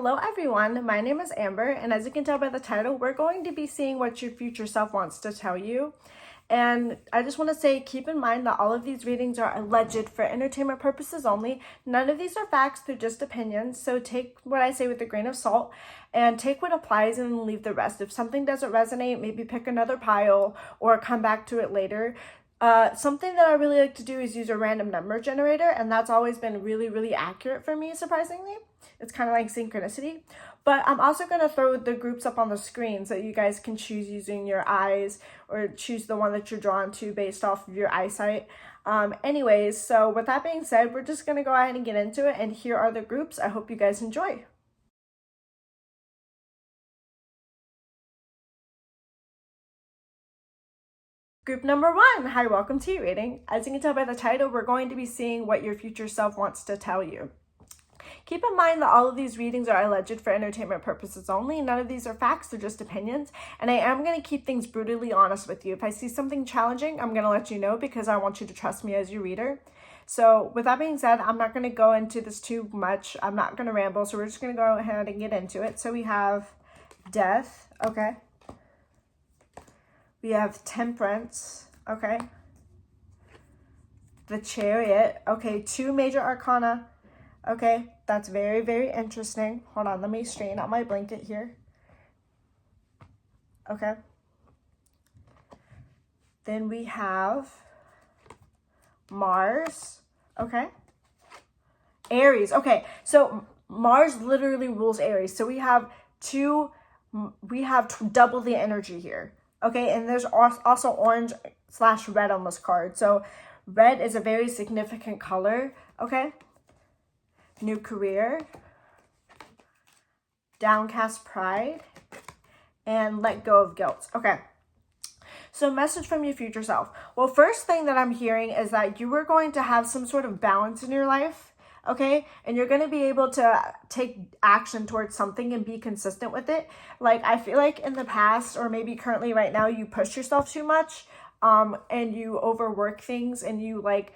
Hello everyone, my name is Amber, and as you can tell by the title, we're going to be seeing what your future self wants to tell you. And I just want to say, keep in mind that all of these readings are alleged for entertainment purposes only. None of these are facts, they're just opinions. So take what I say with a grain of salt and take what applies and leave the rest. If something doesn't resonate, maybe pick another pile or come back to it later. Something that I really like to do is use a random number generator, and that's always been really accurate for me, surprisingly. It's kind of like synchronicity. But I'm also going to throw the groups up on the screen so you guys can choose using your eyes or choose the one that you're drawn to based off of your eyesight. Anyways, so with that being said, we're just going to go ahead and get into it, and here are the groups. I hope you guys enjoy. Group number 1, hi, welcome to your reading. As you can tell by the title, we're going to be seeing what your future self wants to tell you. Keep in mind that all of these readings are alleged for entertainment purposes only. None of these are facts, they're just opinions. And I am going to keep things brutally honest with you. If I see something challenging, I'm going to let you know because I want you to trust me as your reader. So with that being said, I'm not going to go into this too much. I'm not going to ramble, so we're just going to go ahead and get into it. So we have Death, okay. We have Temperance, okay. The Chariot, okay. 2 major arcana, okay. That's very interesting. Hold on, let me straighten out my blanket here. Okay. Then we have Mars, okay. Aries, okay. So Mars literally rules Aries. So we have double the energy here. Okay, and there's also orange/red on this card. So red is a very significant color, okay? New career, downcast pride, and let go of guilt. Okay, so message from your future self. Well, first thing that I'm hearing is that you are going to have some sort of balance in your life. Okay, and you're going to be able to take action towards something and be consistent with it. Like, I feel like in the past, or maybe currently right now, you push yourself too much and you overwork things and you like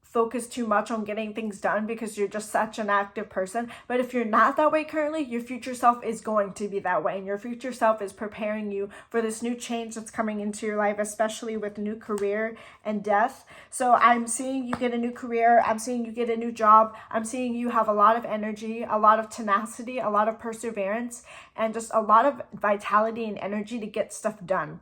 focus too much on getting things done because you're just such an active person. But if you're not that way currently, your future self is going to be that way, and your future self is preparing you for this new change that's coming into your life, especially with new career and death. So I'm seeing you get a new career, I'm seeing you get a new job, I'm seeing you have a lot of energy, a lot of tenacity, a lot of perseverance, and just a lot of vitality and energy to get stuff done.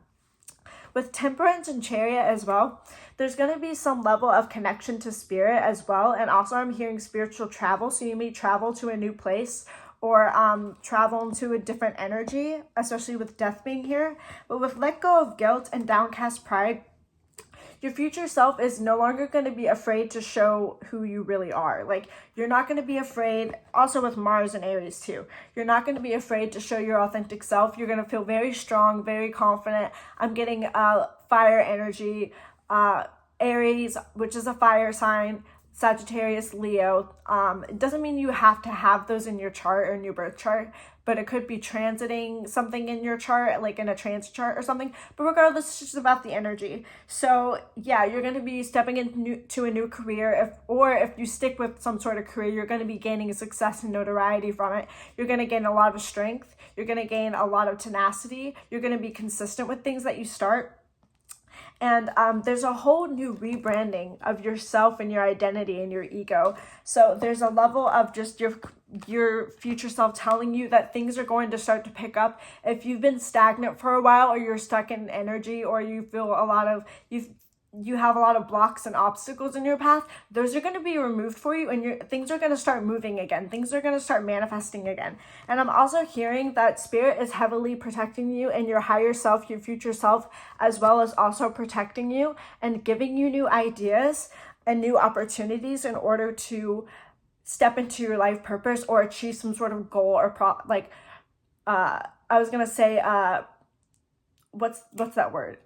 With Temperance and Chariot as well, there's going to be some level of connection to spirit as well. And also I'm hearing spiritual travel. So you may travel to a new place or travel into a different energy, especially with death being here. But with let go of guilt and downcast pride, your future self is no longer going to be afraid to show who you really are. Like, you're not going to be afraid, also with Mars and Aries too, you're not going to be afraid to show your authentic self. You're going to feel very strong, very confident. I'm getting fire energy, Aries, which is a fire sign, Sagittarius, Leo. It doesn't mean you have to have those in your chart or in your birth chart, but it could be transiting something in your chart, like in a transit chart or something. But regardless, it's just about the energy. So yeah, you're going to be stepping into a new career. If you stick with some sort of career, you're going to be gaining success and notoriety from it. You're going to gain a lot of strength. You're going to gain a lot of tenacity. You're going to be consistent with things that you start. And there's a whole new rebranding of yourself and your identity and your ego. So there's a level of just your future self telling you that things are going to start to pick up. If you've been stagnant for a while, or you're stuck in energy, or you feel you have a lot of blocks and obstacles in your path, those are going to be removed for you, and things are going to start moving again. Things are going to start manifesting again. And I'm also hearing that spirit is heavily protecting you and your higher self, your future self, as well as also protecting you and giving you new ideas and new opportunities in order to step into your life purpose or achieve some sort of goal or I was going to say, what's that word?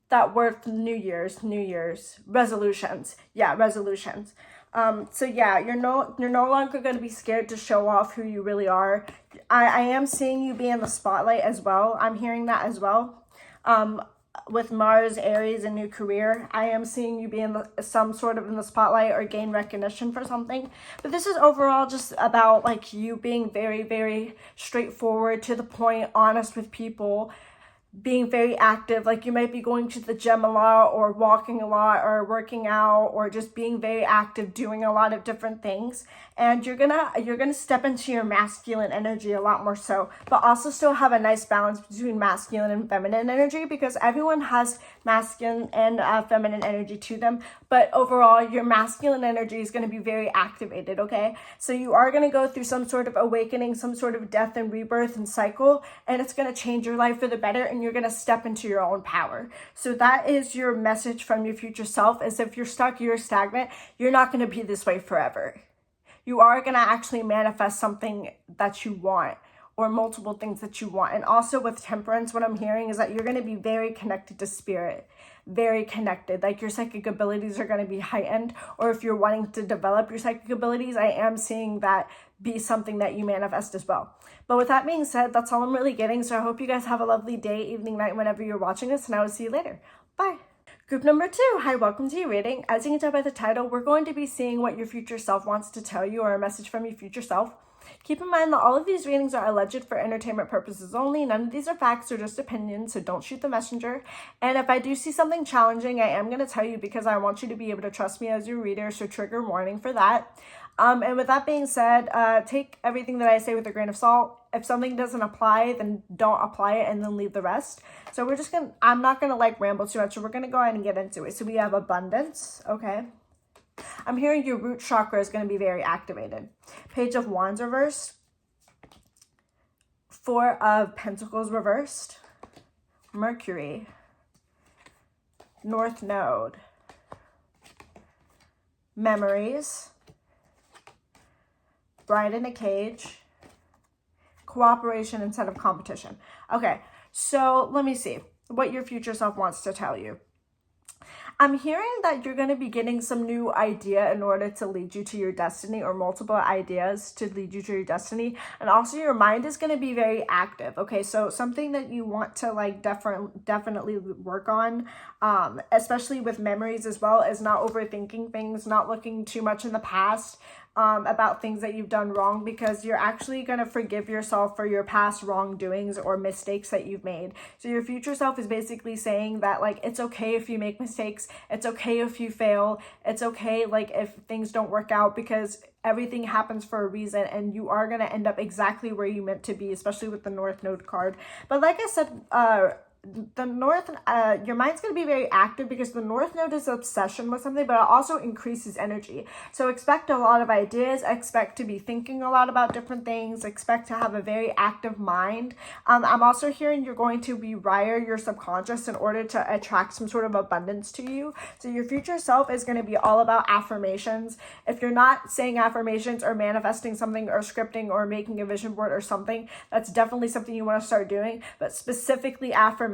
That word, New Year's resolutions. Yeah, resolutions. So yeah, you're no longer going to be scared to show off who you really are. I am seeing you be in the spotlight as well. I'm hearing that as well. with Mars, Aries, and new career. I am seeing you be in some sort of in the spotlight or gain recognition for something. But this is overall just about like you being very, very straightforward, to the point, honest with people, being very active. Like you might be going to the gym a lot, or walking a lot, or working out, or just being very active, doing a lot of different things. And you're gonna step into your masculine energy a lot more so, but also still have a nice balance between masculine and feminine energy, because everyone has masculine and feminine energy to them. But overall, your masculine energy is going to be very activated, okay? So you are going to go through some sort of awakening, some sort of death and rebirth and cycle, and it's going to change your life for the better, and you're going to step into your own power. So that is your message from your future self, is if you're stuck, you're stagnant, you're not going to be this way forever. You are going to actually manifest something that you want, or multiple things that you want. And also with temperance, what I'm hearing is that you're going to be very connected to spirit, very connected. Like your psychic abilities are going to be heightened, or if you're wanting to develop your psychic abilities, I am seeing that be something that you manifest as well. But with that being said, that's all I'm really getting. So I hope you guys have a lovely day, evening, night, whenever you're watching this, and I will see you later. Bye. Group number 2, hi, welcome to your reading. As you can tell by the title, we're going to be seeing what your future self wants to tell you, or a message from your future self. Keep in mind that all of these readings are alleged for entertainment purposes only. None of these are facts or just opinions, so don't shoot the messenger. And if I do see something challenging, I am going to tell you, because I want you to be able to trust me as your reader, so trigger warning for that. And with that being said, take everything that I say with a grain of salt. If something doesn't apply, then don't apply it, and then leave the rest. So I'm not going to like ramble too much, so we're going to go ahead and get into it. So we have abundance, okay? I'm hearing your root chakra is going to be very activated. Page of Wands reversed. 4 of Pentacles reversed. Mercury. North Node. Memories. Bride in a Cage. Cooperation instead of competition. Okay, so let me see what your future self wants to tell you. I'm hearing that you're going to be getting some new idea in order to lead you to your destiny, or multiple ideas to lead you to your destiny. And also your mind is going to be very active. Okay, so something that you want to like definitely work on, especially with memories as well, is not overthinking things, not looking too much in the past, about things that you've done wrong, because you're actually going to forgive yourself for your past wrongdoings or mistakes that you've made. So your future self is basically saying that like it's okay if you make mistakes, it's okay if you fail, it's okay like if things don't work out, because everything happens for a reason, and you are going to end up exactly where you meant to be, especially with the North Node card. But like I said, the North, your mind's going to be very active, because the North Node is obsession with something, but it also increases energy. So expect a lot of ideas, expect to be thinking a lot about different things, expect to have a very active mind. I'm also hearing you're going to rewire your subconscious in order to attract some sort of abundance to you. So your future self is going to be all about affirmations. If you're not saying affirmations or manifesting something or scripting or making a vision board or something, that's definitely something you want to start doing, but specifically affirmations,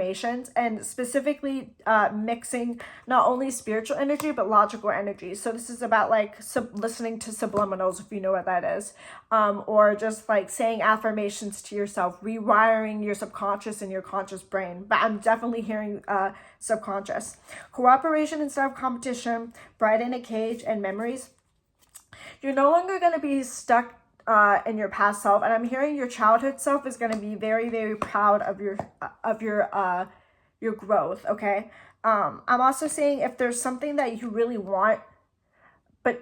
and specifically mixing not only spiritual energy but logical energy. So this is about like listening to subliminals, if you know what that is, or just like saying affirmations to yourself, rewiring your subconscious and your conscious brain. But I'm definitely hearing subconscious. Cooperation instead of competition, Bride in a Cage, and memories. You're no longer going to be stuck in your past self, and I'm hearing your childhood self is going to be very, very proud of your growth. Okay, I'm also saying if there's something that you really want,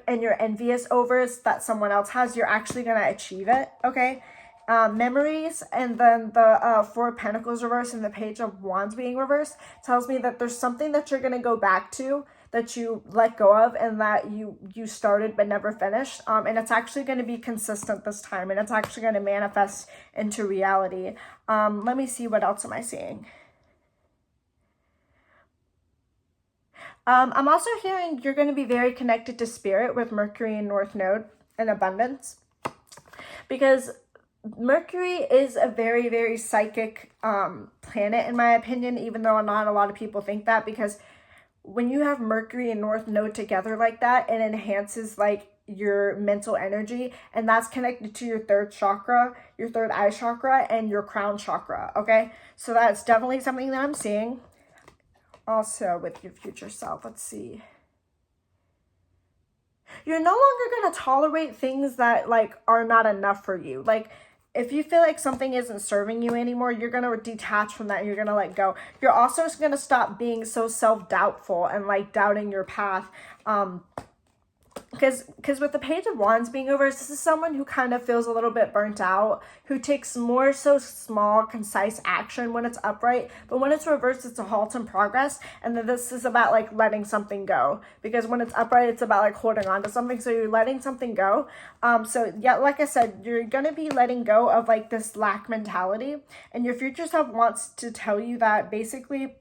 and you're envious over that someone else has, you're actually going to achieve it. Okay, memories, and then the 4 of Pentacles reversed and the Page of Wands being reversed tells me that there's something that you're going to go back to, that you let go of, and that you started but never finished, and it's actually going to be consistent this time, and it's actually going to manifest into reality. Let me see, what else am I seeing? I'm also hearing you're going to be very connected to spirit with Mercury and North Node and abundance, because Mercury is a very, very psychic planet, in my opinion, even though not a lot of people think that, because when you have Mercury and North Node together like that, it enhances like your mental energy, and that's connected to your 3rd chakra, your 3rd eye chakra, and your crown chakra. Okay, so that's definitely something that I'm seeing. Also with your future self, let's see. You're no longer going to tolerate things that like are not enough for you. Like if you feel like something isn't serving you anymore, you're going to detach from that and you're going to let go. You're also going to stop being so self-doubtful and like doubting your path. Because with the Page of Wands being reversed, this is someone who kind of feels a little bit burnt out, who takes more so small, concise action when it's upright, but when it's reversed, it's a halt in progress, and then this is about like letting something go, because when it's upright, it's about like holding on to something, so you're letting something go. So yeah, like I said, you're gonna be letting go of like this lack mentality, and your future self wants to tell you that basically,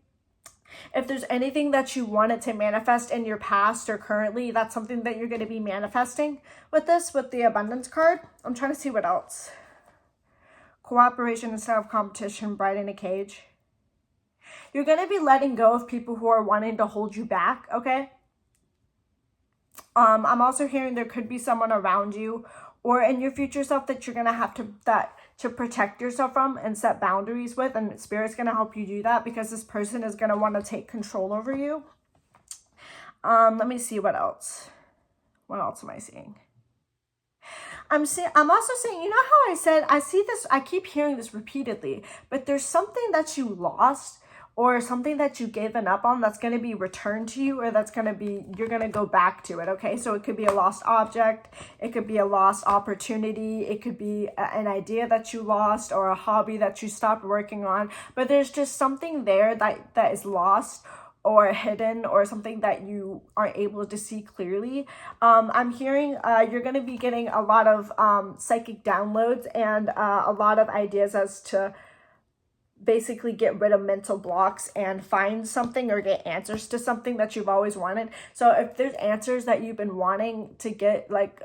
if there's anything that you wanted to manifest in your past or currently, that's something that you're going to be manifesting with this, with the abundance card. I'm trying to see what else. Cooperation instead of competition, bride in a cage. You're going to be letting go of people who are wanting to hold you back, okay? I'm also hearing there could be someone around you or in your future self that you're going to have to protect yourself from and set boundaries with, and Spirit's going to help you do that because this person is going to want to take control over you. Let me see what else. What else am I seeing? I'm also saying, you know how I said, I keep hearing this repeatedly, but there's something that you lost or something that you've given up on that's going to be returned to you, or that's going to be, you're going to go back to it, okay? So it could be a lost object, it could be a lost opportunity, it could be an idea that you lost or a hobby that you stopped working on, but there's just something there that is lost or hidden, or something that you aren't able to see clearly. I'm hearing you're going to be getting a lot of psychic downloads and a lot of ideas as to basically get rid of mental blocks and find something or get answers to something that you've always wanted. So if there's answers that you've been wanting to get, like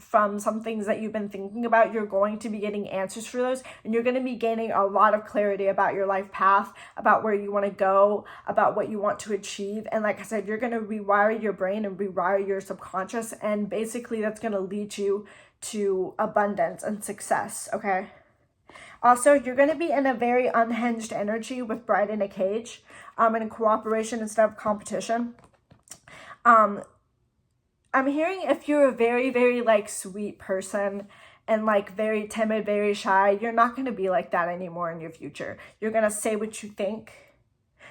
from some things that you've been thinking about, you're going to be getting answers for those, and you're going to be gaining a lot of clarity about your life path, about where you want to go, about what you want to achieve. And like I said, you're going to rewire your brain and rewire your subconscious, and basically that's going to lead you to abundance and success, okay? Also, you're going to be in a very unhinged energy with bride in a cage, in cooperation instead of competition. I'm hearing if you're a very, very like sweet person and like very timid, very shy, you're not going to be like that anymore in your future. You're going to say what you think.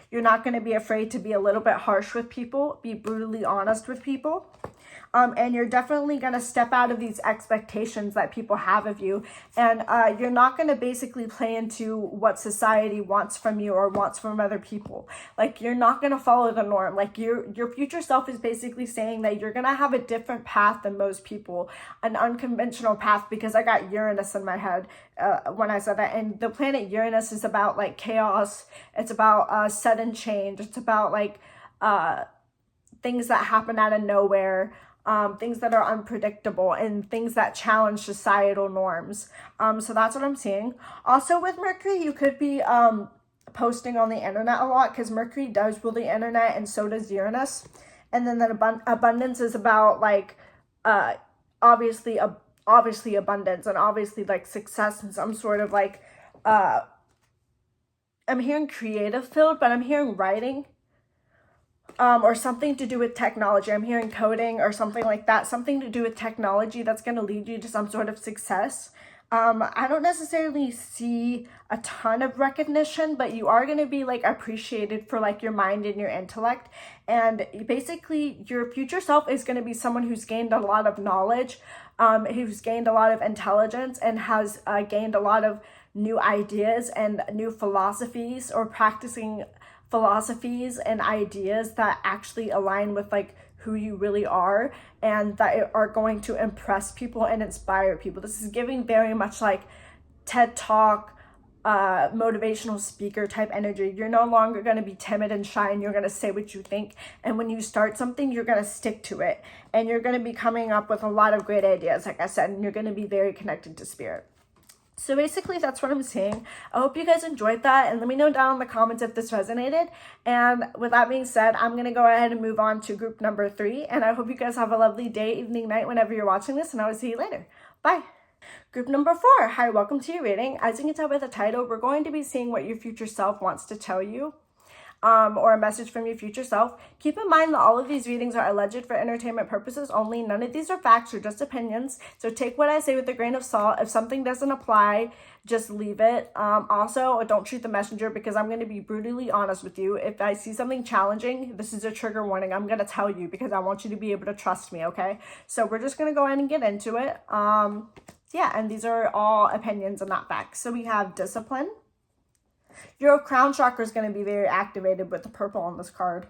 You're not going to be afraid to be a little bit harsh with people, be brutally honest with people. And you're definitely going to step out of these expectations that people have of you. And you're not going to basically play into what society wants from you or wants from other people. Like, you're not going to follow the norm. Like, your future self is basically saying that you're going to have a different path than most people, an unconventional path, because I got Uranus in my head when I said that. And the planet Uranus is about, like, chaos. It's about sudden change. It's about, like, things that happen out of nowhere. Things that are unpredictable and things that challenge societal norms. So that's what I'm seeing. Also with Mercury, you could be posting on the internet a lot, because Mercury does rule the internet and so does Uranus. And then the abundance is about like obviously abundance and obviously like success and some sort of like I'm hearing creative field, but I'm hearing writing. Or something to do with technology. I'm hearing coding or something like that. Something to do with technology that's going to lead you to some sort of success. I don't necessarily see a ton of recognition, but you are going to be like appreciated for like your mind and your intellect. And basically your future self is going to be someone who's gained a lot of knowledge, who's gained a lot of intelligence, and has gained a lot of new ideas and new philosophies, or practicing philosophies and ideas that actually align with like who you really are, and that are going to impress people and inspire people. This is giving very much like TED Talk, motivational speaker type energy. You're no longer going to be timid and shy, and you're going to say what you think. And when you start something, you're going to stick to it, and you're going to be coming up with a lot of great ideas, like I said, and you're going to be very connected to spirit. So basically, that's what I'm saying. I hope you guys enjoyed that, and let me know down in the comments if this resonated. And with that being said, I'm going to go ahead and move on to group number 3, and I hope you guys have a lovely day, evening, night, whenever you're watching this, and I will see you later. Bye. Group number 4. Hi, welcome to your reading. As you can tell by the title, we're going to be seeing what your future self wants to tell you. or a message from your future self. Keep in mind that all of these readings are alleged for entertainment purposes only. None of these are facts or just opinions. So take what I say with a grain of salt. If something doesn't apply, just leave it. Also, don't shoot the messenger, because I'm going to be brutally honest with you. If I see something challenging, this is a trigger warning. I'm going to tell you because I want you to be able to trust me, okay? So we're just going to go ahead and get into it. Yeah, and these are all opinions and not facts. So we have discipline. Your crown chakra is going to be very activated with the purple on this card.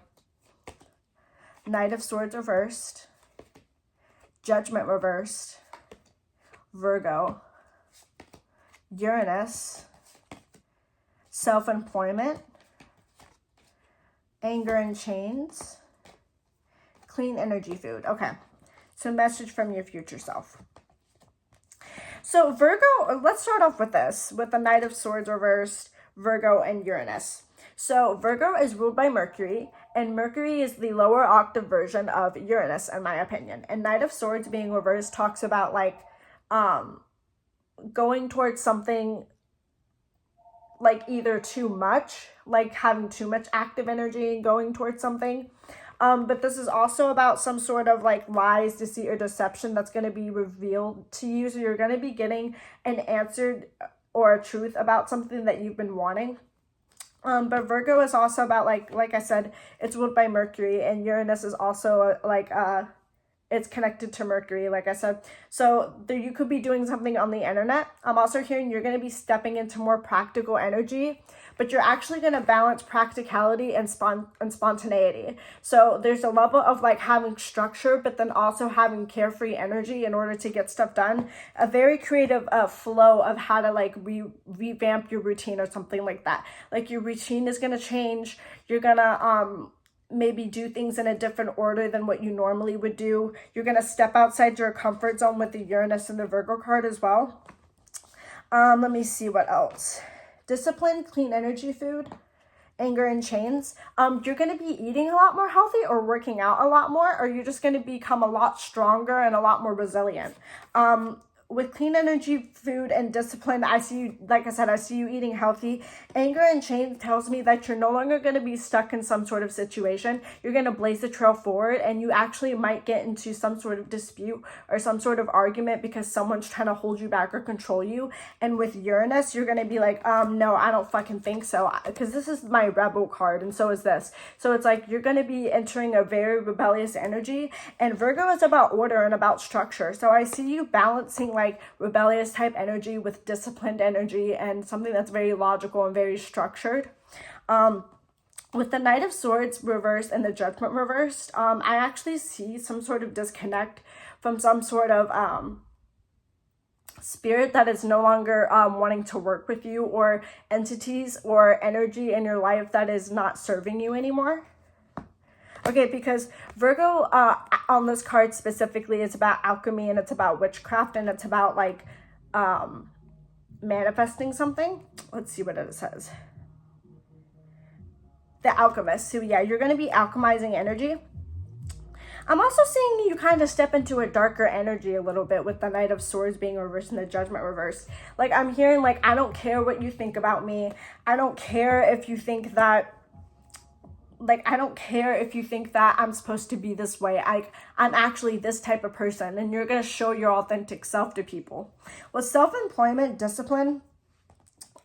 Knight of Swords reversed. Judgment reversed. Virgo. Uranus. Self-employment. Anger and chains. Clean energy food. Okay. So message from your future self. So Virgo, let's start off with this, with the Knight of Swords reversed, Virgo and Uranus. So Virgo is ruled by Mercury, and Mercury is the lower octave version of Uranus, in my opinion. And Knight of Swords being reversed talks about like going towards something like either too much, like having too much active energy and going towards something. But this is also about some sort of like lies, deceit, or deception that's going to be revealed to you. So you're going to be getting an answer or a truth about something that you've been wanting. But Virgo is also about like I said, it's ruled by Mercury, and Uranus is also it's connected to Mercury, like I said. So there, you could be doing something on the internet. I'm also hearing you're going to be stepping into more practical energy, but you're actually going to balance practicality and spontaneity. So there's a level of like having structure, but then also having carefree energy in order to get stuff done. A very creative flow of how to like revamp your routine or something like that. Like your routine is going to change. You're going to maybe do things in a different order than what you normally would do. You're going to step outside your comfort zone with the Uranus and the Virgo card as well. Let me see what else. Discipline, clean energy food, anger and chains. You're going to be eating a lot more healthy or working out a lot more, or you're just going to become a lot stronger and a lot more resilient. With clean energy food and discipline, I see you, like I said, I see you eating healthy. Anger and chains tells me that you're no longer going to be stuck in some sort of situation. You're going to blaze the trail forward, and you actually might get into some sort of dispute or some sort of argument because someone's trying to hold you back or control you. And with Uranus, you're going to be like, no, I don't fucking think so, because this is my rebel card, and so is this. So it's like you're going to be entering a very rebellious energy, and Virgo is about order and about structure. So I see you balancing like rebellious type energy with disciplined energy and something that's very logical and very structured. With the Knight of Swords reversed and the Judgment reversed, I actually see some sort of disconnect from some sort of spirit that is no longer wanting to work with you, or entities or energy in your life that is not serving you anymore. Okay, because Virgo on this card specifically is about alchemy, and it's about witchcraft, and it's about like manifesting something. Let's see what it says. The Alchemist. So yeah, you're going to be alchemizing energy. I'm also seeing you kind of step into a darker energy a little bit with the Knight of Swords being reversed and the Judgment reversed. Like I'm hearing like, I don't care what you think about me. I don't care if you think that I don't care if you think that I'm supposed to be this way. I'm actually this type of person, and you're going to show your authentic self to people. With self-employment, discipline,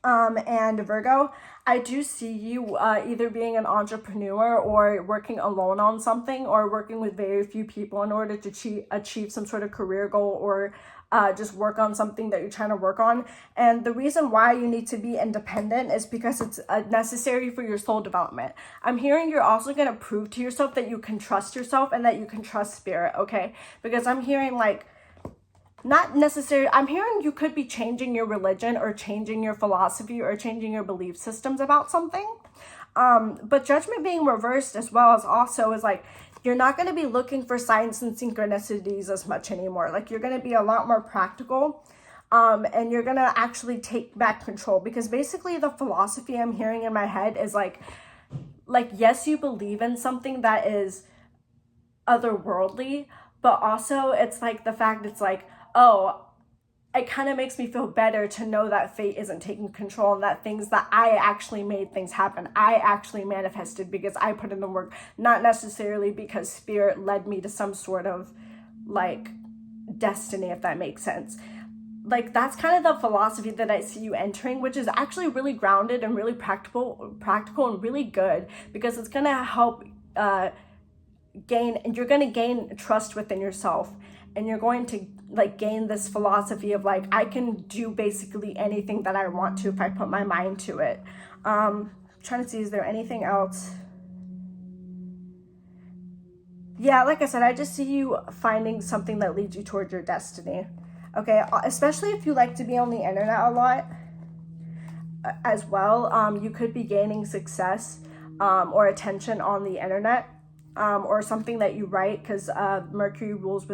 and Virgo, I do see you either being an entrepreneur or working alone on something, or working with very few people in order to achieve some sort of career goal, or just work on something that you're trying to work on. And the reason why you need to be independent is because it's necessary for your soul development. I'm hearing you're also going to prove to yourself that you can trust yourself and that you can trust spirit, okay? Because I'm hearing like, not necessarily, I'm hearing you could be changing your religion or changing your philosophy or changing your belief systems about something. But Judgment being reversed as well as also is like, you're not going to be looking for signs and synchronicities as much anymore. Like you're going to be a lot more practical, and you're going to actually take back control, because basically the philosophy I'm hearing in my head is like, yes, you believe in something that is otherworldly, but also it's like the fact it's like, oh, it kind of makes me feel better to know that fate isn't taking control, and that things that I actually made things happen. I actually manifested because I put in the work, not necessarily because spirit led me to some sort of like destiny, if that makes sense. Like, that's kind of the philosophy that I see you entering, which is actually really grounded and really practical and really good, because it's going to help you're going to gain trust within yourself, and you're going to like gain this philosophy of like, I can do basically anything that I want to if I put my mind to it. Trying to see, is there anything else? Yeah, like I said, I just see you finding something that leads you towards your destiny. Okay, especially if you like to be on the internet a lot as well. You could be gaining success or attention on the internet, or something that you write, because Mercury rules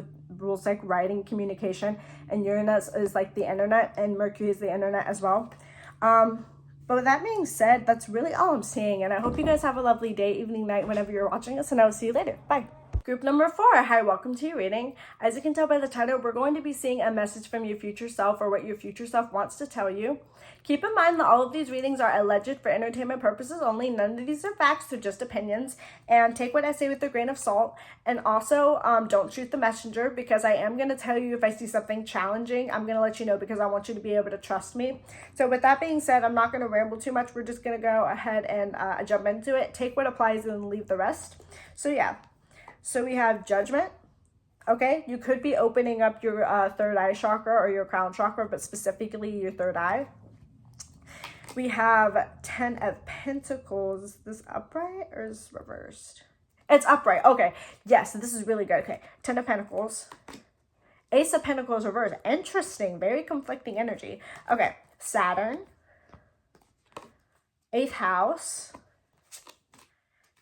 like writing, communication, and Uranus is like the internet, and Mercury is the internet as well. But with that being said, that's really all I'm seeing, and I hope you guys have a lovely day, evening, night, whenever you're watching this, and I will see you later. Bye. Group number 4, hi, welcome to your reading. As you can tell by the title, we're going to be seeing a message from your future self, or what your future self wants to tell you. Keep in mind that all of these readings are alleged for entertainment purposes only. None of these are facts, they're just opinions. And take what I say with a grain of salt. And also, don't shoot the messenger, because I am going to tell you if I see something challenging. I'm going to let you know, because I want you to be able to trust me. So with that being said, I'm not going to ramble too much. We're just going to go ahead and jump into it. Take what applies and leave the rest. So yeah. So we have Judgment. Okay, you could be opening up your third eye chakra or your crown chakra, but specifically your third eye. We have 10 of Pentacles. Is this upright or is this reversed? It's upright. Okay, yes, this is really good. Okay, 10 of Pentacles. Ace of Pentacles reversed. Interesting, very conflicting energy. Okay, Saturn. 8th house.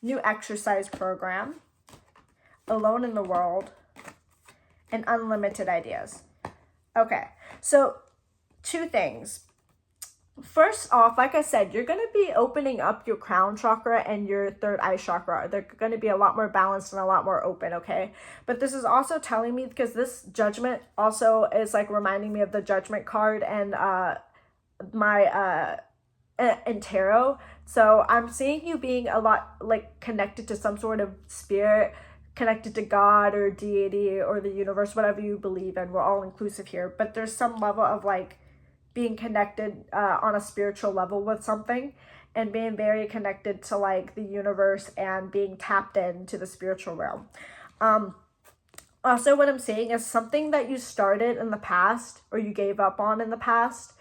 New exercise program. Alone in the world, and unlimited ideas. Okay, so 2 things. First off, like I said, you're going to be opening up your crown chakra and your third eye chakra. They're going to be a lot more balanced and a lot more open, okay? But this is also telling me, because this Judgment also is like reminding me of the Judgment card and in tarot. So I'm seeing you being a lot like connected to some sort of spirit, connected to God or deity or the universe, whatever you believe in. We're all inclusive here, but there's some level of like being connected on a spiritual level with something, and being very connected to like the universe and being tapped into the spiritual realm. Also, what I'm saying is something that you started in the past or you gave up on in the past,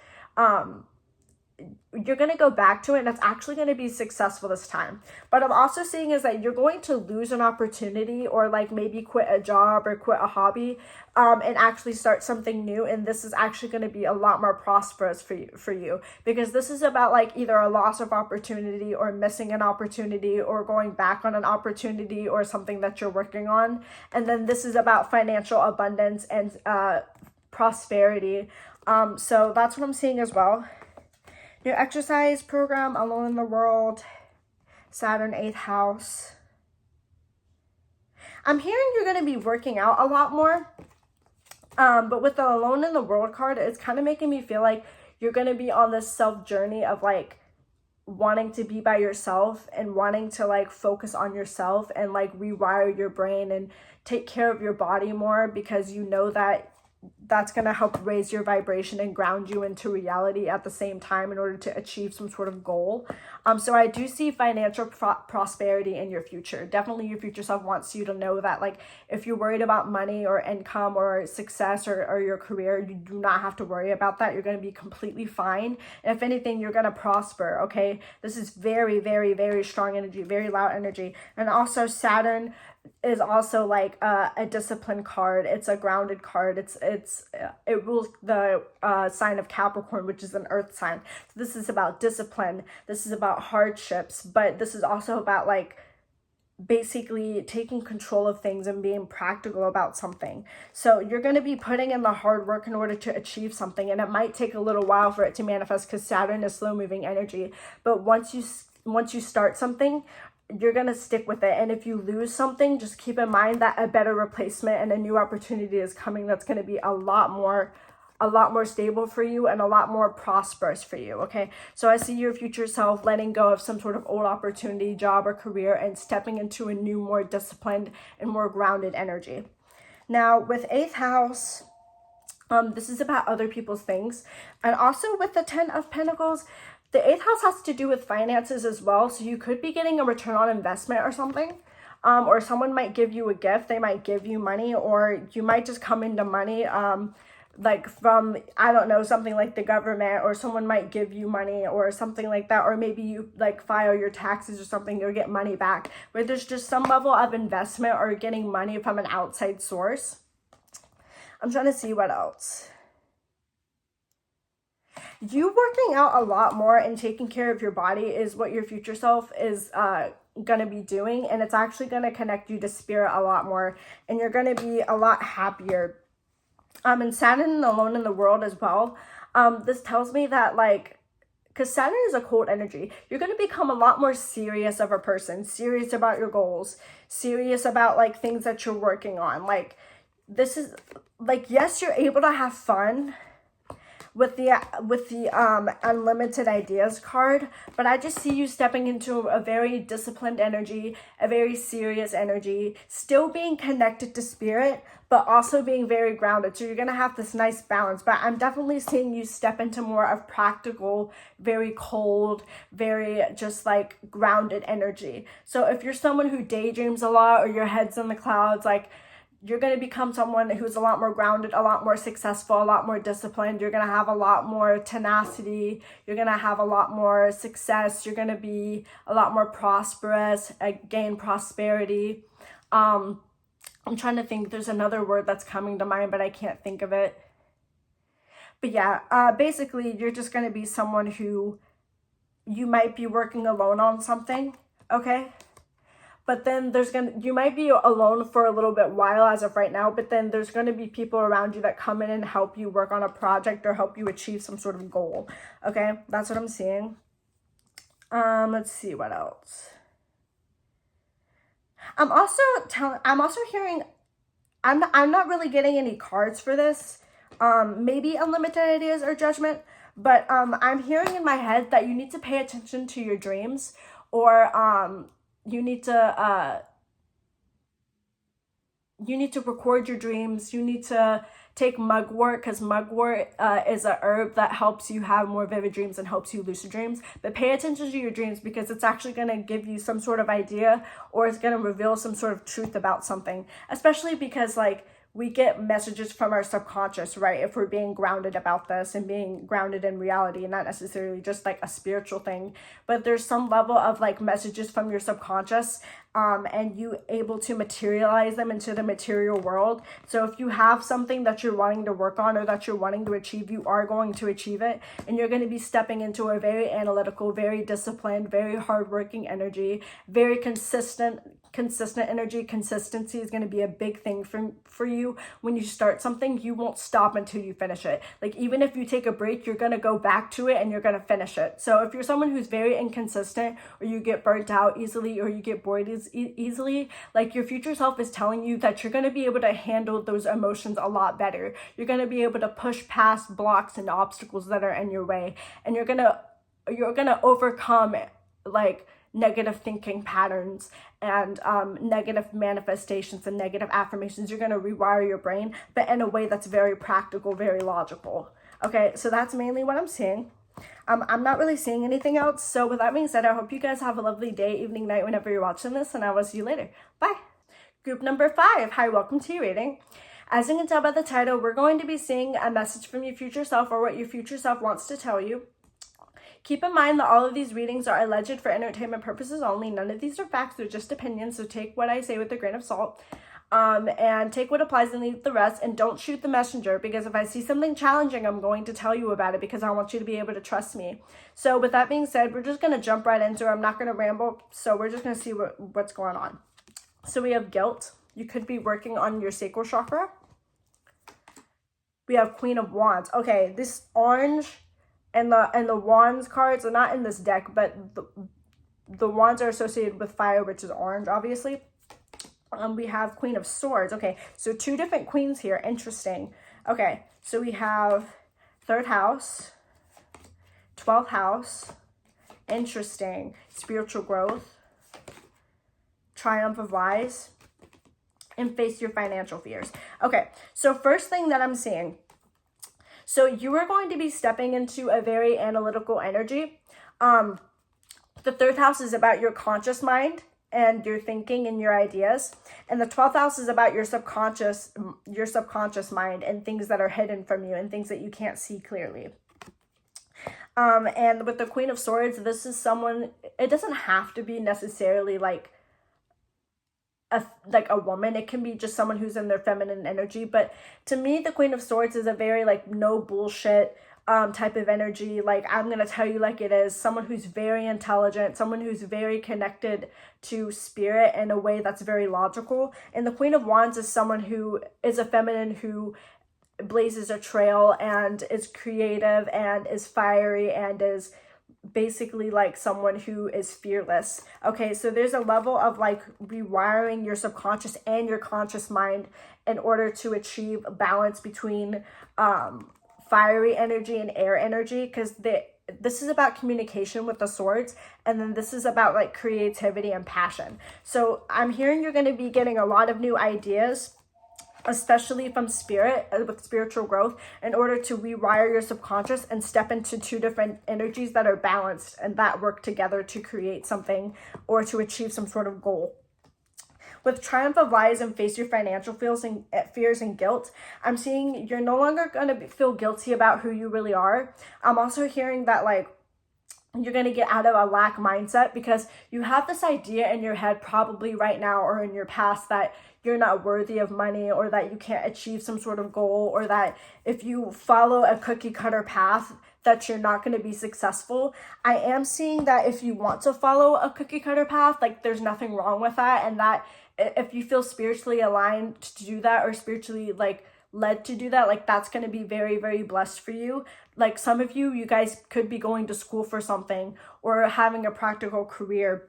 you're going to go back to it, and it's actually going to be successful this time. But I'm also seeing is that you're going to lose an opportunity, or like maybe quit a job or quit a hobby, and actually start something new. And this is actually going to be a lot more prosperous for you, because this is about like either a loss of opportunity or missing an opportunity or going back on an opportunity or something that you're working on. And then this is about financial abundance and prosperity. So that's what I'm seeing as well. New exercise program, alone in the world, Saturn 8th house. I'm hearing you're going to be working out a lot more. But with the alone in the world card, it's kind of making me feel like you're going to be on this self journey of like wanting to be by yourself and wanting to like focus on yourself and like rewire your brain and take care of your body more, because you know that that's going to help raise your vibration and ground you into reality at the same time in order to achieve some sort of goal. So I do see financial prosperity in your future. Definitely your future self wants you to know that, like, if you're worried about money or income or success or your career, you do not have to worry about that. You're going to be completely fine. And if anything, you're going to prosper, okay? This is very, very, very strong energy, very loud energy. And also Saturn is also like a discipline card. It's a grounded card. It rules the sign of Capricorn, which is an earth sign. So this is about discipline. This is about hardships, but this is also about like basically taking control of things and being practical about something. So you're going to be putting in the hard work in order to achieve something, and it might take a little while for it to manifest because Saturn is slow moving energy. But once you start something, you're going to stick with it. And if you lose something, just keep in mind that a better replacement and a new opportunity is coming that's going to be a lot more a lot more stable for you and a lot more prosperous for you, okay? So I see your future self letting go of some sort of old opportunity, job, or career and stepping into a new, more disciplined and more grounded energy. Now, with 8th house, this is about other people's things. And also with the 10 of Pentacles, the 8th house has to do with finances as well. So you could be getting a return on investment or something. Or someone might give you a gift. They might give you money, or you might just come into money like from, I don't know, something like the government, or someone might give you money or something like that. Or maybe you like file your taxes or something, or get money back, where there's just some level of investment or getting money from an outside source. I'm trying to see what else. You working out a lot more and taking care of your body is what your future self is going to be doing. And it's actually going to connect you to spirit a lot more. And you're going to be a lot happier. And Saturn alone in the world as well. This tells me that, like, because Saturn is a cold energy, you're going to become a lot more serious of a person, serious about your goals, serious about like things that you're working on. Like, this is like, yes, you're able to have fun with the unlimited ideas card, but I just see you stepping into a very disciplined energy, a very serious energy, still being connected to spirit, but also being very grounded. So you're gonna have this nice balance, but I'm definitely seeing you step into more of practical, very cold, very just like grounded energy. So if you're someone who daydreams a lot, or your head's in the clouds, like, you're going to become someone who's a lot more grounded, a lot more successful, a lot more disciplined. You're going to have a lot more tenacity. You're going to have a lot more success. You're going to be a lot more prosperous, gain prosperity. I'm trying to think. There's another word that's coming to mind, but I can't think of it. But yeah, basically, you're just going to be someone who you might be working alone on something, okay? But then you might be alone for a little bit while as of right now, but then there's going to be people around you that come in and help you work on a project or help you achieve some sort of goal. Okay, that's what I'm seeing. Let's see what else. I'm also hearing, I'm not really getting any cards for this. Maybe unlimited ideas or judgment, but I'm hearing in my head that you need to pay attention to your dreams, or you need to record your dreams. You need to take mugwort, because mugwort is a herb that helps you have more vivid dreams and helps you lucid dreams. But pay attention to your dreams, because it's actually going to give you some sort of idea, or it's going to reveal some sort of truth about something. Especially because, like, we get messages from our subconscious, right? If we're being grounded about this and being grounded in reality, and not necessarily just like a spiritual thing, but there's some level of like messages from your subconscious, and you able to materialize them into the material world. So if you have something that you're wanting to work on or that you're wanting to achieve, you are going to achieve it, and you're going to be stepping into a very analytical, very disciplined, very hardworking energy, very consistent energy. Consistency is going to be a big thing for you. When you start something, you won't stop until you finish it. Like, even if you take a break, you're going to go back to it and you're going to finish it. So if you're someone who's very inconsistent, or you get burnt out easily, or you get bored easily, like, your future self is telling you that you're going to be able to handle those emotions a lot better. You're going to be able to push past blocks and obstacles that are in your way, and you're going to overcome like negative thinking patterns and negative manifestations and negative affirmations. You're going to rewire your brain, but in a way that's very practical, very logical. Okay, so that's mainly what I'm seeing. I'm not really seeing anything else. So with that being said, I hope you guys have a lovely day, evening, night, whenever you're watching this, and I will see you later. Bye. Group number 5. Hi, welcome to your reading. As you can tell by the title, we're going to be seeing a message from your future self, or what your future self wants to tell you. Keep in mind that all of these readings are alleged for entertainment purposes only. None of these are facts, they're just opinions, so take what I say with a grain of salt. And take what applies and leave the rest, and don't shoot the messenger, because if I see something challenging, I'm going to tell you about it, because I want you to be able to trust me. So with that being said, we're just going to jump right into it. I'm not going to ramble, so we're just going to see what's going on. So we have guilt. You could be working on your sacral chakra. We have Queen of Wands. Okay, this orange and the Wands cards are not in this deck, but the Wands are associated with fire, which is orange, obviously. We have Queen of Swords. Okay, so 2 different queens here. Interesting. Okay, So we have 3rd house, 12th house, interesting, spiritual growth, triumph of wise, and face your financial fears. Okay, so first thing that I'm seeing, so you are going to be stepping into a very analytical energy. The 3rd house is about your conscious mind and your thinking and your ideas. And the 12th house is about your subconscious mind and things that are hidden from you and things that you can't see clearly. And with the Queen of Swords, this is someone, it doesn't have to be necessarily like a woman. It can be just someone who's in their feminine energy. But to me, the Queen of Swords is a very like no bullshit type of energy. Like, I'm going to tell you like it is. Someone who's very intelligent, someone who's very connected to spirit in a way that's very logical. And the Queen of Wands is someone who is a feminine who blazes a trail and is creative and is fiery and is basically like someone who is fearless. Okay, so there's a level of like rewiring your subconscious and your conscious mind in order to achieve a balance between fiery energy and air energy, because this is about communication with the swords, and then this is about like creativity and passion. So I'm hearing you're going to be getting a lot of new ideas, especially from spirit, with spiritual growth, in order to rewire your subconscious and step into 2 different energies that are balanced and that work together to create something or to achieve some sort of goal. With triumph of wise and face your financial fears and guilt, I'm seeing you're no longer going to feel guilty about who you really are. I'm also hearing that like you're going to get out of a lack mindset, because you have this idea in your head probably right now or in your past that you're not worthy of money, or that you can't achieve some sort of goal, or that if you follow a cookie cutter path that you're not going to be successful. I am seeing that if you want to follow a cookie cutter path, like there's nothing wrong with that, and that if you feel spiritually aligned to do that, or spiritually like led to do that, like that's going to be very, very blessed for you. Like some of you guys could be going to school for something or having a practical career.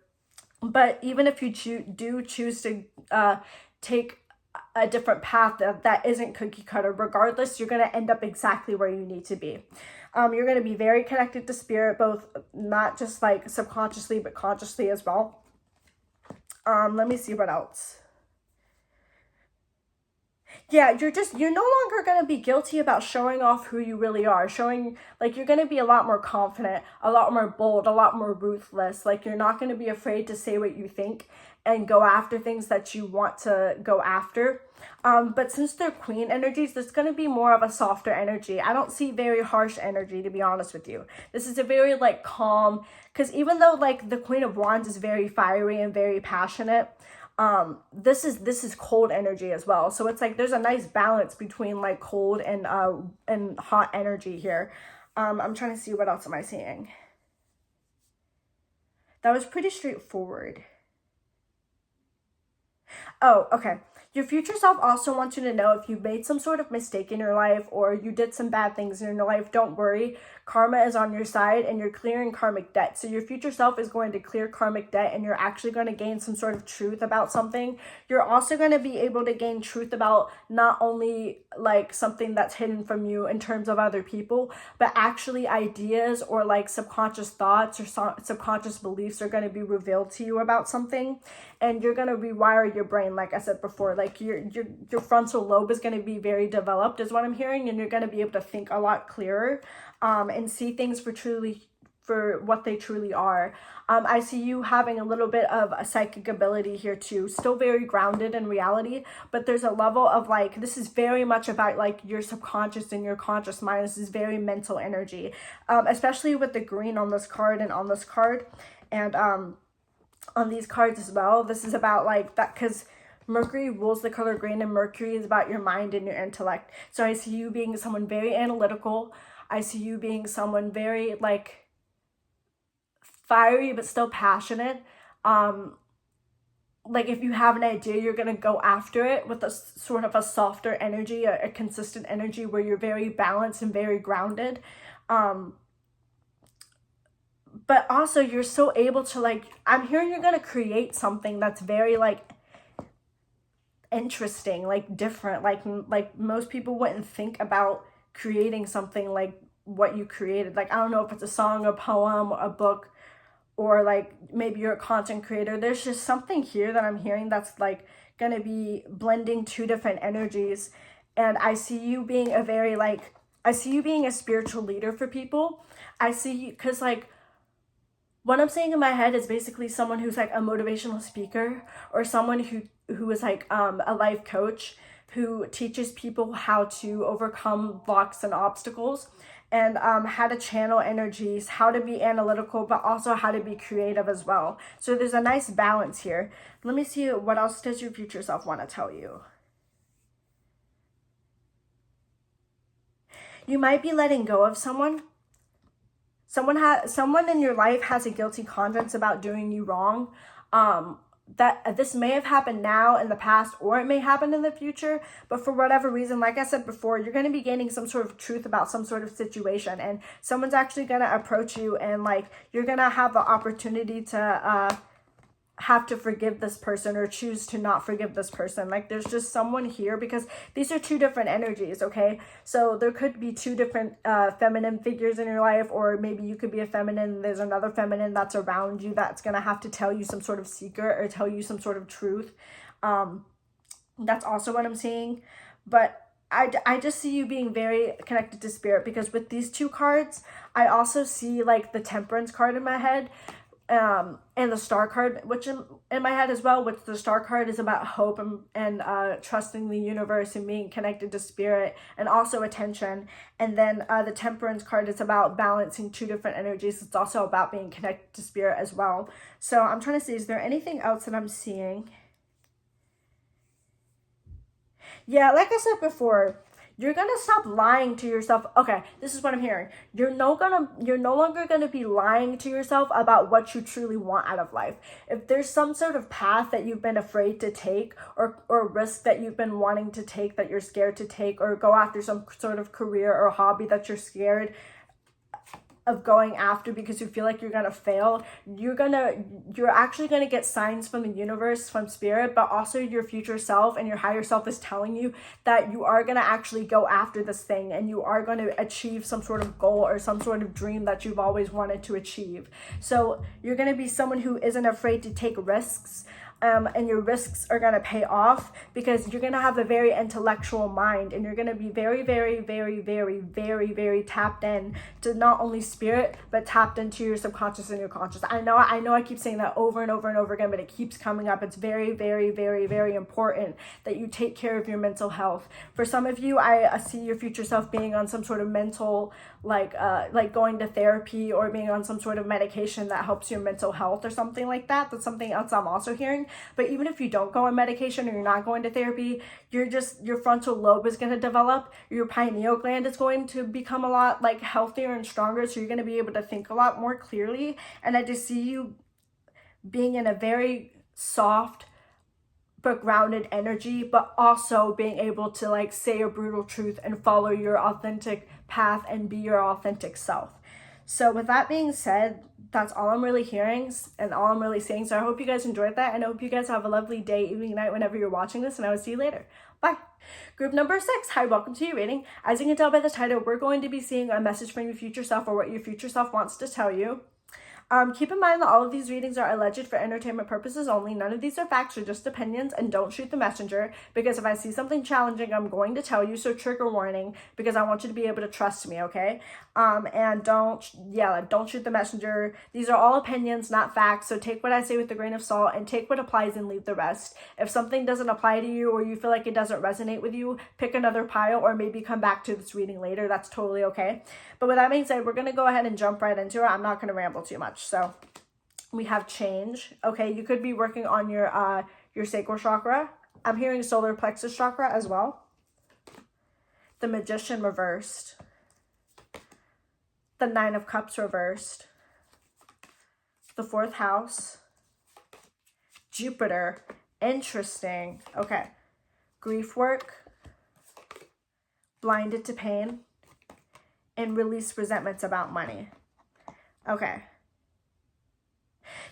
But even if you do choose to take a different path that isn't cookie cutter, regardless, you're going to end up exactly where you need to be. You're going to be very connected to spirit, both not just like subconsciously, but consciously as well. Let me see what else. Yeah, you're no longer going to be guilty about showing off who you really are. Showing, like, you're going to be a lot more confident, a lot more bold, a lot more ruthless. Like, you're not going to be afraid to say what you think and go after things that you want to go after. But since they're queen energies, there's going to be more of a softer energy. I don't see very harsh energy, to be honest with you. This is a very, like, calm, because even though, like, the Queen of Wands is very fiery and very passionate, this is cold energy as well. So it's like there's a nice balance between like cold and hot energy here. I'm trying to see what else am I seeing. That was pretty straightforward. Oh, okay. Your future self also wants you to know if you've made some sort of mistake in your life or you did some bad things in your life, don't worry. Karma is on your side and you're clearing karmic debt. So your future self is going to clear karmic debt and you're actually going to gain some sort of truth about something. You're also going to be able to gain truth about not only like something that's hidden from you in terms of other people, but actually ideas or like subconscious thoughts or subconscious beliefs are going to be revealed to you about something. And you're going to rewire your brain, like I said before. Like your frontal lobe is going to be very developed is what I'm hearing, and you're going to be able to think a lot clearer and see things for what they truly are. I see you having a little bit of a psychic ability here too, still very grounded in reality, but there's a level of like, this is very much about like your subconscious and your conscious mind. This is very mental energy, especially with the green on this card and on this card, and on these cards as well. This is about like that, because Mercury rules the color green, and Mercury is about your mind and your intellect. So I see you being someone very analytical. I see you being someone very like fiery but still passionate. Like if you have an idea, you're going to go after it with a sort of a softer energy, a consistent energy where you're very balanced and very grounded. But also you're so able to like, I'm hearing you're going to create something that's very like interesting, like different, like most people wouldn't think about creating something like what you created. Like, I don't know if it's a song, a poem, a book, or like maybe you're a content creator. There's just something here that I'm hearing that's like gonna be blending two different energies. And I see you being a very like, I see you being a spiritual leader for people. I see you, because like what I'm saying in my head is basically someone who's like a motivational speaker, or someone who is like a life coach who teaches people how to overcome blocks and obstacles, and how to channel energies, how to be analytical, but also how to be creative as well. So there's a nice balance here. Let me see, what else does your future self want to tell you? You might be letting go of someone. Someone in your life has a guilty conscience about doing you wrong. That this may have happened now in the past, or it may happen in the future, but for whatever reason, like I said before, you're going to be gaining some sort of truth about some sort of situation, and someone's actually going to approach you, and like you're going to have the opportunity to have to forgive this person or choose to not forgive this person. Like there's just someone here, because these are two different energies, okay? So there could be two different feminine figures in your life, or maybe you could be a feminine, there's another feminine that's around you that's gonna have to tell you some sort of secret or tell you some sort of truth. That's also what I'm seeing. But I just see you being very connected to spirit, because with these two cards, I also see like the Temperance card in my head, and the Star card, which in my head as well, which the Star card is about hope and trusting the universe and being connected to spirit, and also attention. And then the Temperance card is about balancing two different energies. It's also about being connected to spirit as well. So I'm trying to see, is there anything else that I'm seeing? Yeah, like I said before, you're gonna stop lying to yourself. Okay, this is what I'm hearing. You're no longer gonna be lying to yourself about what you truly want out of life. If there's some sort of path that you've been afraid to take, or risk that you've been wanting to take that you're scared to take, or go after some sort of career or hobby that you're scared of going after because you feel like you're gonna fail, you're actually gonna get signs from the universe, from spirit, but also your future self and your higher self is telling you that you are gonna actually go after this thing, and you are gonna achieve some sort of goal or some sort of dream that you've always wanted to achieve. So you're gonna be someone who isn't afraid to take risks. And your risks are going to pay off, because you're going to have a very intellectual mind, and you're going to be very, very, very, very, very, very tapped in to not only spirit, but tapped into your subconscious and your conscious. I know I keep saying that over and over and over again, but it keeps coming up. It's very, very, very, very important that you take care of your mental health. For some of you, I see your future self being on some sort of mental, like going to therapy, or being on some sort of medication that helps your mental health or something like that. That's something else I'm also hearing. But even if you don't go on medication, or you're not going to therapy, your frontal lobe is going to develop. Your pineal gland is going to become a lot like healthier and stronger. So you're going to be able to think a lot more clearly. And I just see you being in a very soft but grounded energy, but also being able to like say a brutal truth and follow your authentic path and be your authentic self. So with that being said, that's all I'm really hearing and all I'm really saying. So I hope you guys enjoyed that, and I hope you guys have a lovely day, evening, night, whenever you're watching this, and I will see you later. Bye. Group number 6, hi, welcome to your reading. As you can tell by the title, we're going to be seeing a message from your future self, or what your future self wants to tell you. Keep in mind that all of these readings are alleged for entertainment purposes only. None of these are facts or just opinions, and don't shoot the messenger, because if I see something challenging, I'm going to tell you. So trigger warning, because I want you to be able to trust me, okay? And don't shoot the messenger. These are all opinions, not facts. So take what I say with a grain of salt, and take what applies and leave the rest. If something doesn't apply to you, or you feel like it doesn't resonate with you, pick another pile, or maybe come back to this reading later. That's totally okay. But with that being said, we're going to go ahead and jump right into it. I'm not going to ramble too much. So we have change. Okay, you could be working on your sacral chakra. I'm hearing solar plexus chakra as well. The Magician reversed. The 9 of Cups reversed. The 4th house. Jupiter. Interesting. Okay. Grief work. Blinded to pain. And release resentments about money. Okay.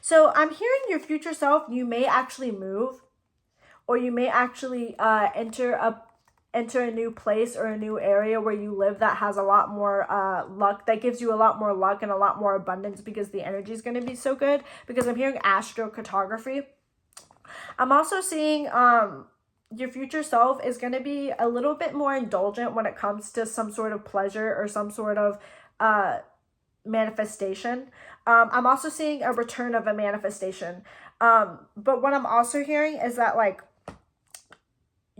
So I'm hearing your future self, you may actually move, or you may actually enter enter a new place or a new area where you live that has a lot more luck, that gives you a lot more luck and a lot more abundance, because the energy is going to be so good. Because I'm hearing astrocartography. I'm also seeing your future self is going to be a little bit more indulgent when it comes to some sort of pleasure or some sort of manifestation. I'm also seeing a return of a manifestation. But what I'm also hearing is that, like,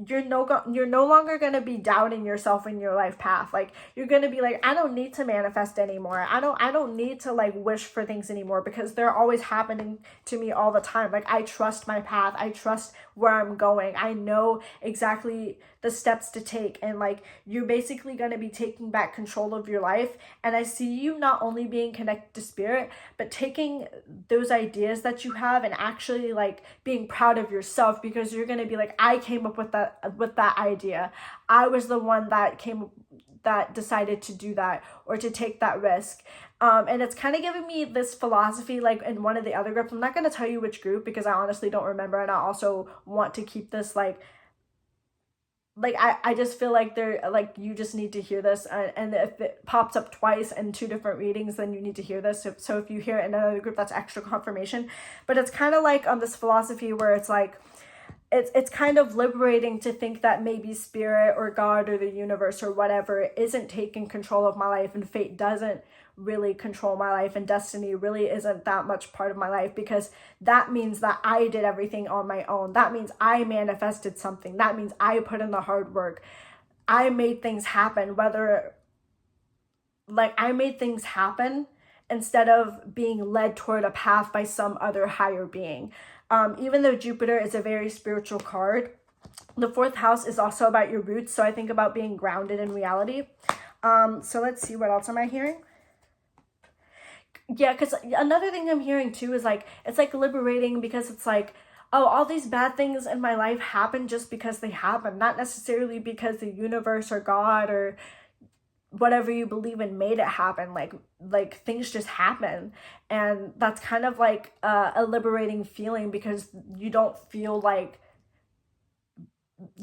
you're no longer going to be doubting yourself in your life path. Like, you're going to be like, I don't need to manifest anymore. I don't need to like wish for things anymore, because they're always happening to me all the time. Like, I trust my path. I trust where I'm going. I know exactly the steps to take. And like, you're basically going to be taking back control of your life. And I see you not only being connected to spirit, but taking those ideas that you have and actually like being proud of yourself, because you're going to be like, I came up with that idea. I was the one that decided to do that or to take that risk. And it's kind of giving me this philosophy, like in one of the other groups. I'm not going to tell you which group, because I honestly don't remember. And I also want to keep this like I just feel like they're like, you just need to hear this, and if it pops up twice in two different readings, then you need to hear this. So if you hear it in another group, that's extra confirmation. But it's kind of like this philosophy where it's like, it's kind of liberating to think that maybe spirit or God or the universe or whatever isn't taking control of my life, and fate doesn't really control my life, and destiny really isn't that much part of my life, because that means that I did everything on my own. That means I manifested something. That means I put in the hard work. I made things happen, I made things happen instead of being led toward a path by some other higher being. Even though Jupiter is a very spiritual card, the fourth house is also about your roots. So I think about being grounded in reality. So let's see, what else am I hearing? Yeah, because another thing I'm hearing too is like, it's like liberating, because it's like, oh, all these bad things in my life happen just because they happen, not necessarily because the universe or God or whatever you believe in made it happen. Like things just happen, and that's kind of like a liberating feeling, because you don't feel like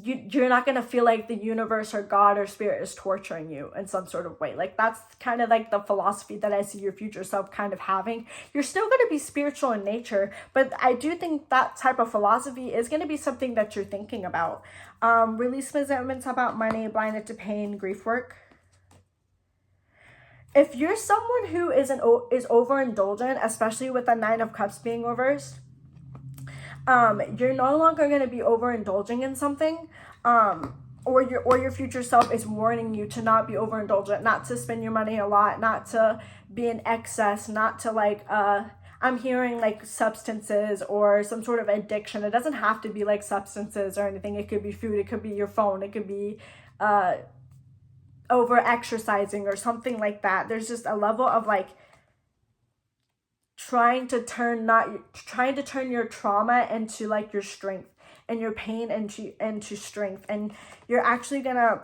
you're not going to feel like the universe or God or spirit is torturing you in some sort of way. Like, that's kind of like the philosophy that I see your future self kind of having. You're still going to be spiritual in nature, but I do think that type of philosophy is going to be something that you're thinking about. Release resentments about money, blinded to pain, grief work. If you're someone who is overindulgent, especially with the Nine of Cups being reversed, you're no longer going to be overindulging in something, or your future self is warning you to not be overindulgent, not to spend your money a lot, not to be in excess, not to like, I'm hearing like substances or some sort of addiction. It doesn't have to be like substances or anything. It could be food, it could be your phone, it could be over exercising or something like that. There's just a level of like trying to turn your trauma into like your strength, and your pain into strength, and you're actually gonna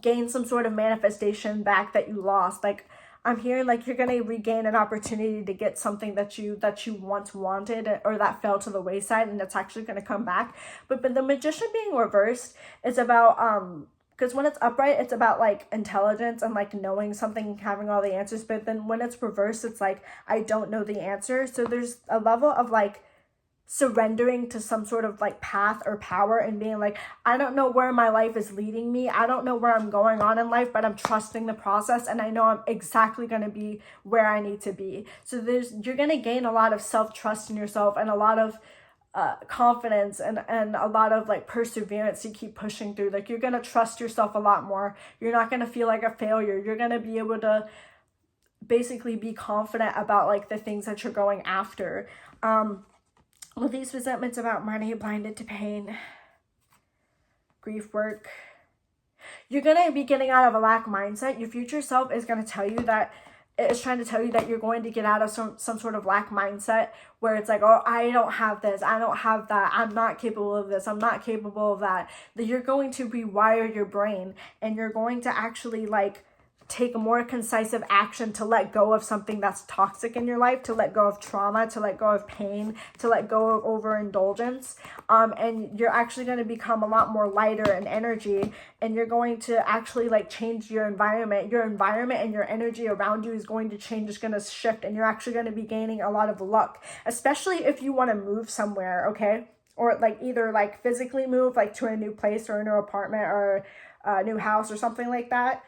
gain some sort of manifestation back that you lost. Like, I'm hearing like you're gonna regain an opportunity to get something that you once wanted, or that fell to the wayside, and it's actually gonna come back. But the Magician being reversed is about because when it's upright, it's about like intelligence and like knowing something, having all the answers. But then when it's reversed, it's like, I don't know the answer. So there's a level of like surrendering to some sort of like path or power, and being like, I don't know where my life is leading me. I don't know where I'm going on in life, but I'm trusting the process, and I know I'm exactly going to be where I need to be. So you're going to gain a lot of self-trust in yourself, and a lot of confidence, and a lot of like perseverance to keep pushing through. Like, you're gonna trust yourself a lot more. You're not gonna feel like a failure. You're gonna be able to basically be confident about like the things that you're going after. With these resentments about money, blinded to pain, grief work, you're gonna be getting out of a lack mindset. Your future self is gonna tell you that, it's trying to tell you that you're going to get out of some sort of lack mindset, where it's like, oh, I don't have this, I don't have that, I'm not capable of this, I'm not capable of that. That you're going to rewire your brain, and you're going to actually like take more concisive action to let go of something that's toxic in your life, to let go of trauma, to let go of pain, to let go of overindulgence. And you're actually going to become a lot more lighter in energy, and you're going to actually like change your environment. Your environment and your energy around you is going to change, it's going to shift, and you're actually going to be gaining a lot of luck, especially if you want to move somewhere, okay? Or like either like physically move like to a new place or a new apartment or a new house or something like that,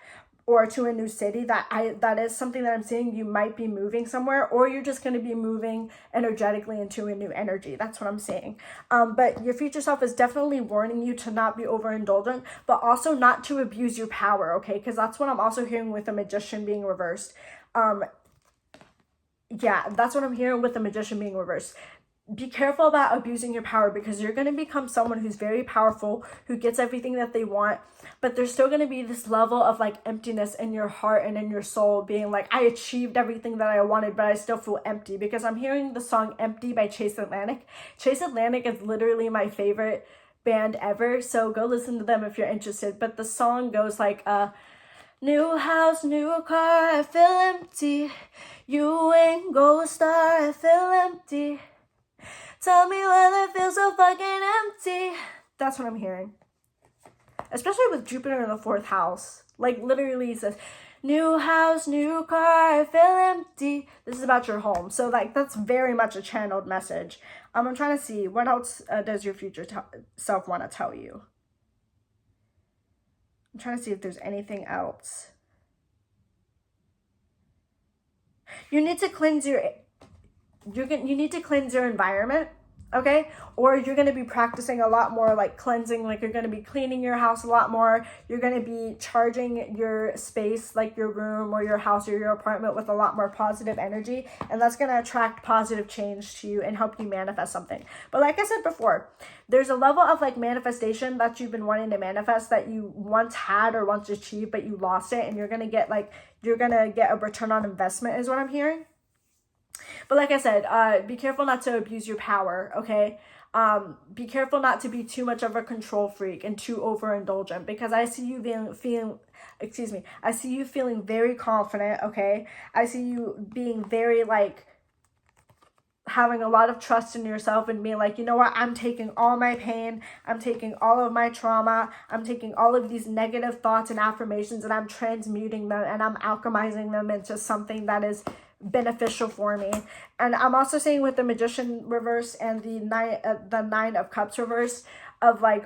or to a new city. That is something that I'm seeing. You might be moving somewhere, or you're just going to be moving energetically into a new energy. That's what I'm saying. But your future self is definitely warning you to not be overindulgent, but also not to abuse your power, okay? Because that's what I'm also hearing with the Magician being reversed. Yeah, that's what I'm hearing with the Magician being reversed. Be careful about abusing your power, because you're going to become someone who's very powerful, who gets everything that they want, but there's still going to be this level of like emptiness in your heart and in your soul, being like, I achieved everything that I wanted, but I still feel empty. Because I'm hearing the song Empty by Chase Atlantic. Chase Atlantic is literally my favorite band ever, so go listen to them if you're interested. But the song goes like, new house, new car, I feel empty. You ain't gold star, I feel empty. Tell me why it feels so fucking empty. That's what I'm hearing. Especially with Jupiter in the 4th house. Like literally it says, new house, new car, I feel empty. This is about your home. So like that's very much a channeled message. I'm trying to see, what else does your future self want to tell you? I'm trying to see if there's anything else. You need to cleanse you need to cleanse your environment, okay? Or you're going to be practicing a lot more like cleansing, like you're going to be cleaning your house a lot more. You're going to be charging your space, like your room or your house or your apartment, with a lot more positive energy, and that's going to attract positive change to you and help you manifest something. But like I said before, there's a level of like manifestation that you've been wanting to manifest that you once had or once achieved, but you lost it, and you're going to get a return on investment is what I'm hearing. But like I said, be careful not to abuse your power, okay? Be careful not to be too much of a control freak and too overindulgent, because I see you I see you feeling very confident, okay? I see you being very like having a lot of trust in yourself and being like, you know what, I'm taking all my pain, I'm taking all of my trauma, I'm taking all of these negative thoughts and affirmations, and I'm transmuting them and I'm alchemizing them into something that is beneficial for me. And I'm also saying with the Magician reverse and the Nine of Cups reverse, of like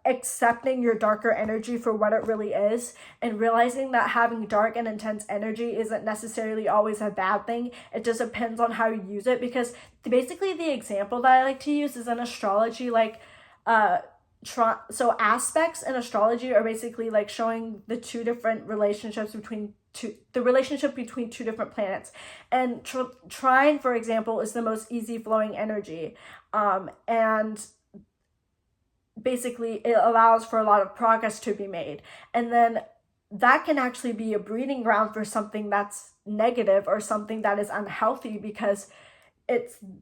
accepting your darker energy for what it really is, and realizing that having dark and intense energy isn't necessarily always a bad thing. It just depends on how you use it, because basically the example that I like to use is in astrology, like so aspects in astrology are basically like showing the two different relationships between the relationship between two different planets. And trine, for example, is the most easy flowing energy, and basically it allows for a lot of progress to be made. And then that can actually be a breeding ground for something that's negative or something that is unhealthy, because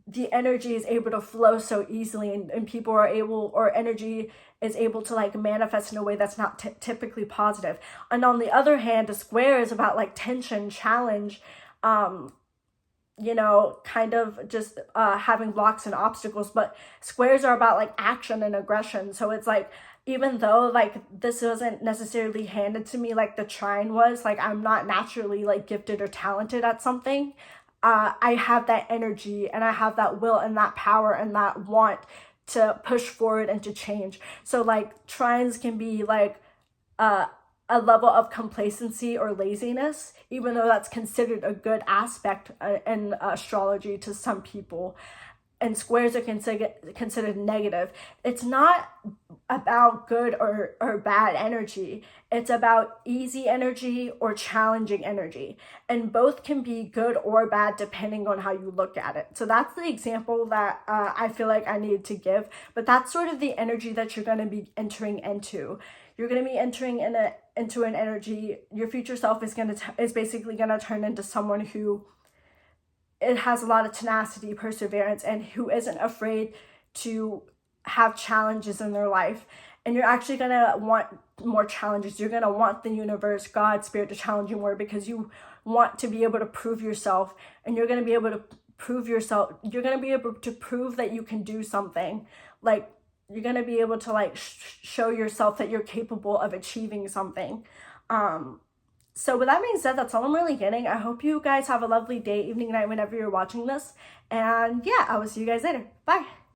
the energy is able to flow so easily, and people are able, or energy is able to like manifest in a way that's not typically positive. And on the other hand, a square is about like tension, challenge, you know, kind of just having blocks and obstacles. But squares are about like action and aggression. So it's like, even though like this wasn't necessarily handed to me like the trine was, like I'm not naturally like gifted or talented at something, I have that energy and I have that will and that power and that want to push forward and to change. So like trines can be like a level of complacency or laziness, even though that's considered a good aspect in astrology to some people. And squares are considered negative. It's not about good or bad energy. It's about easy energy or challenging energy. And both can be good or bad depending on how you look at it. So that's the example that I feel like I needed to give. But that's sort of the energy that you're going to be entering into. You're going to be entering into an energy. Your future self is basically going to turn into someone who it has a lot of tenacity, perseverance, and who isn't afraid to have challenges in their life. And you're actually going to want more challenges. You're going to want the universe, God, spirit to challenge you more, because you want to be able to prove yourself, and you're going to be able to prove yourself. You're going to be able to prove that you can do something. Like, you're going to be able to like show yourself that you're capable of achieving something. So with that being said, that's all I'm really getting. I hope you guys have a lovely day, evening, night, whenever you're watching this. And yeah, I will see you guys later. Bye.